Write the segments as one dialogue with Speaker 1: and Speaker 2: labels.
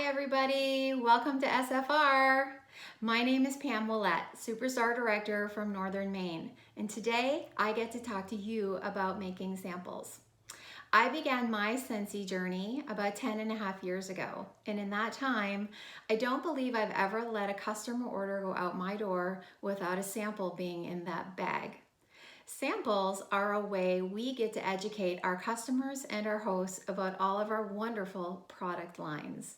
Speaker 1: everybody, welcome to SFR. My name is Pam Willette, Superstar Director from Northern Maine, and today I get to talk to you about making samples. I began my Scentsy journey about 10.5 years ago, and in that time, I don't believe I've ever let a customer order go out my door without a sample being in that bag. Samples are a way we get to educate our customers and our hosts about all of our wonderful product lines.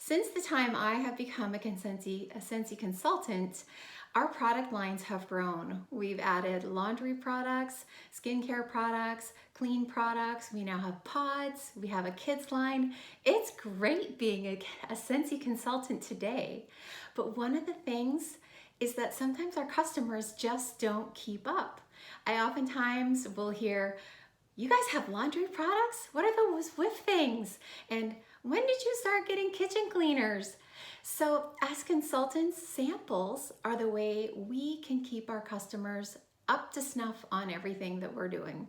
Speaker 1: Since the time I have become a Scentsy consultant, our product lines have grown. We've added laundry products, skincare products, clean products. We now have pods. We have a kids line. It's great being a Scentsy consultant today. But one of the things is that sometimes our customers just don't keep up. I oftentimes will hear, "You guys have laundry products? What are those whiff things? And when did you start getting kitchen cleaners?" So as consultants, samples are the way we can keep our customers up to snuff on everything that we're doing.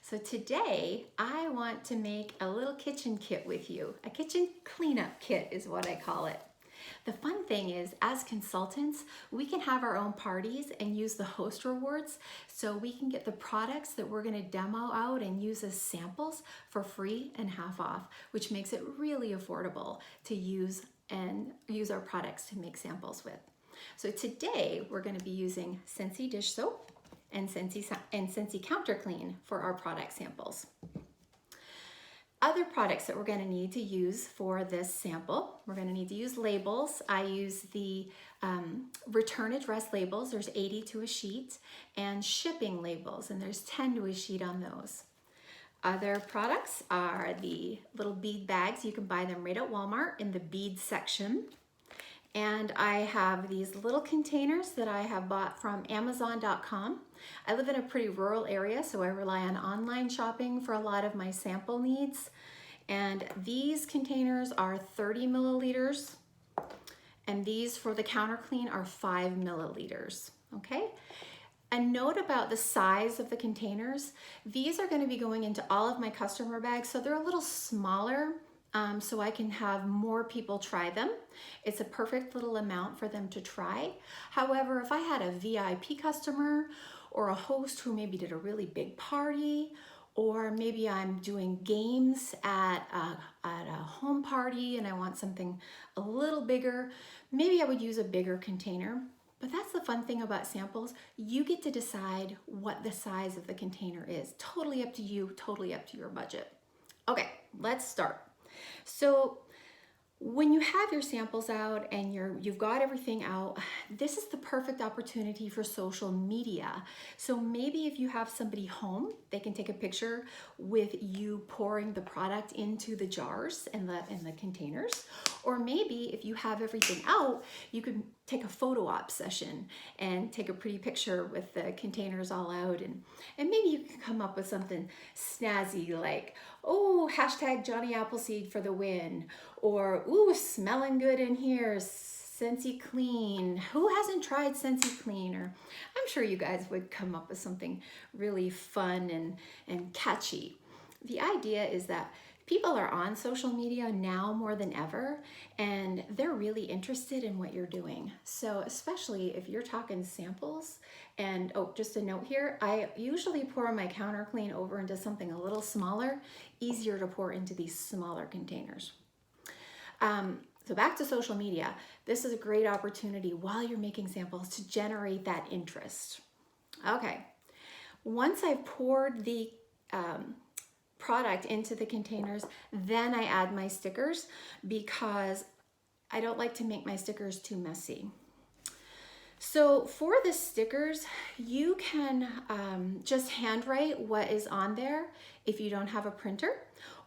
Speaker 1: So today, I want to make a little kitchen kit with you. A kitchen cleanup kit is what I call it. The fun thing is, as consultants, we can have our own parties and use the host rewards so we can get the products that we're going to demo out and use as samples for free and half off, which makes it really affordable to use our products to make samples with. So today we're going to be using Scentsy dish soap and Scentsy counter clean for our product samples. Other products that we're going to need to use for this sample, we're going to need to use labels. I use the return address labels. There's 80 to a sheet, and shipping labels, and there's 10 to a sheet on those. Other products are the little bead bags. You can buy them right at Walmart in the bead section. And I have these little containers that I have bought from Amazon.com. I live in a pretty rural area, so I rely on online shopping for a lot of my sample needs. And these containers are 30 milliliters, and these for the counter clean are 5 milliliters, okay? A note about the size of the containers. These are gonna be going into all of my customer bags, so they're a little smaller, so I can have more people try them. It's a perfect little amount for them to try. However, if I had a VIP customer or a host who maybe did a really big party, or maybe I'm doing games at a home party and I want something a little bigger, maybe I would use a bigger container. But that's the fun thing about samples. You get to decide what the size of the container is. Totally up to you, totally up to your budget. Okay, let's start. So when you have your samples out and you've got everything out, this is the perfect opportunity for social media. So maybe if you have somebody home, they can take a picture with you pouring the product into the jars and the containers. Or maybe if you have everything out, you could take a photo op session and take a pretty picture with the containers all out. And maybe you can come up with something snazzy like, "Oh, hashtag Johnny Appleseed for the win," or "Ooh, smelling good in here, Scentsy clean. Who hasn't tried Scentsy clean?" Or I'm sure you guys would come up with something really fun and catchy. The idea is that people are on social media now more than ever, and they're really interested in what you're doing. So especially if you're talking samples, and oh, just a note here, I usually pour my counter clean over into something a little smaller, easier to pour into these smaller containers. So back to social media. This is a great opportunity while you're making samples to generate that interest. Okay, once I've poured the product into the containers, then I add my stickers because I don't like to make my stickers too messy. So for the stickers, you can just handwrite what is on there if you don't have a printer,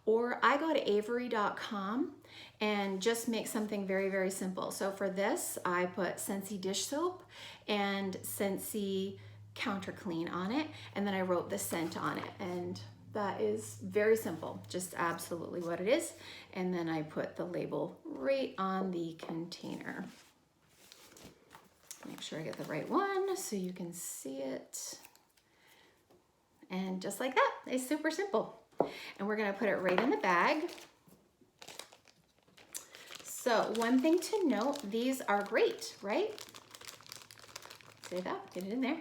Speaker 1: or I go to Avery.com and just make something very, very simple. So for this, I put Scentsy dish soap and Scentsy counter clean on it, and then I wrote the scent on it, and that is very simple, just absolutely what it is. And then I put the label right on the container. Make sure I get the right one so you can see it. And just like that, it's super simple. And we're gonna put it right in the bag. So one thing to note, these are great, right? Say that, get it in there.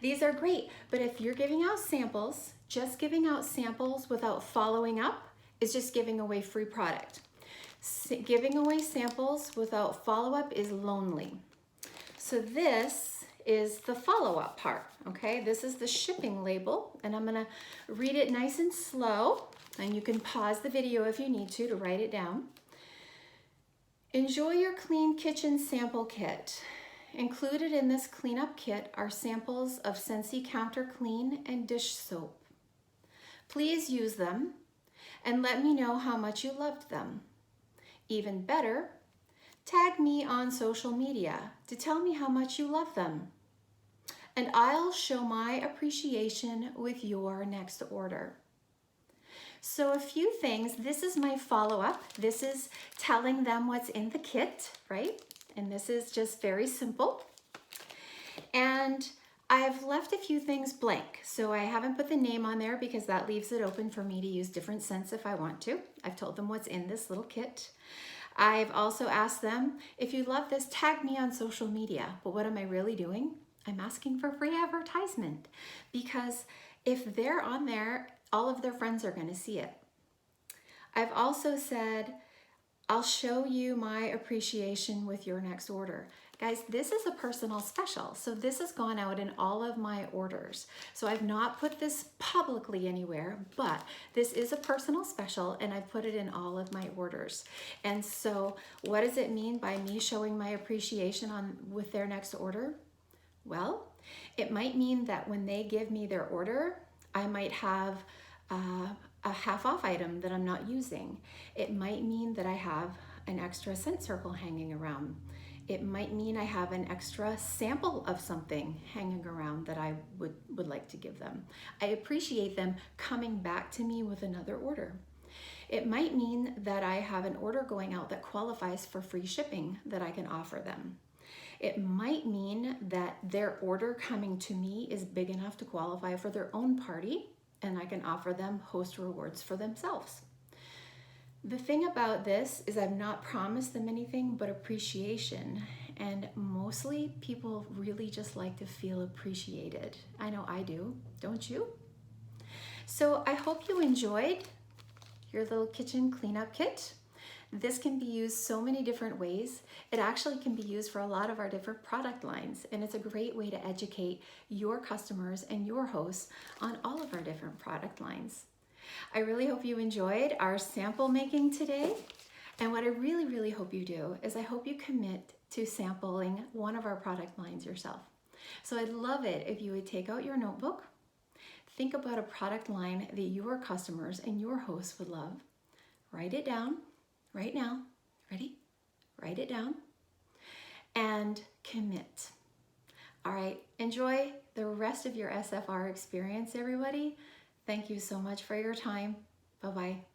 Speaker 1: These are great, but if you're giving out samples, just giving out samples without following up is just giving away free product. Giving away samples without follow-up is lonely. So this is the follow-up part, okay? This is the shipping label, and I'm gonna read it nice and slow, and you can pause the video if you need to write it down. Enjoy your clean kitchen sample kit. Included in this cleanup kit are samples of Scentsy counter clean and dish soap. Please use them and let me know how much you loved them. Even better, tag me on social media to tell me how much you love them. And I'll show my appreciation with your next order. So a few things, this is my follow-up. This is telling them what's in the kit, right? And this is just very simple. And I've left a few things blank. So I haven't put the name on there because that leaves it open for me to use different scents if I want to. I've told them what's in this little kit. I've also asked them, if you love this, tag me on social media. But what am I really doing? I'm asking for free advertisement, because if they're on there, all of their friends are going to see it. I've also said, I'll show you my appreciation with your next order. Guys, this is a personal special. So this has gone out in all of my orders. So I've not put this publicly anywhere, but this is a personal special and I've put it in all of my orders. And so what does it mean by me showing my appreciation with their next order? Well, it might mean that when they give me their order, I might have a half off item that I'm not using. It might mean that I have an extra scent circle hanging around. It might mean I have an extra sample of something hanging around that I would like to give them. I appreciate them coming back to me with another order. It might mean that I have an order going out that qualifies for free shipping that I can offer them. It might mean that their order coming to me is big enough to qualify for their own party, and I can offer them host rewards for themselves. The thing about this is I've not promised them anything but appreciation, and mostly people really just like to feel appreciated. I know I do, don't you? So I hope you enjoyed your little kitchen cleanup kit. This can be used so many different ways. It actually can be used for a lot of our different product lines, and it's a great way to educate your customers and your hosts on all of our different product lines. I really hope you enjoyed our sample making today, and what I really, really hope you do is I hope you commit to sampling one of our product lines yourself. So I'd love it if you would take out your notebook, think about a product line that your customers and your hosts would love, write it down right now. Ready? Write it down and commit. All right, enjoy the rest of your SFR experience, everybody. Thank you so much for your time. Bye-bye.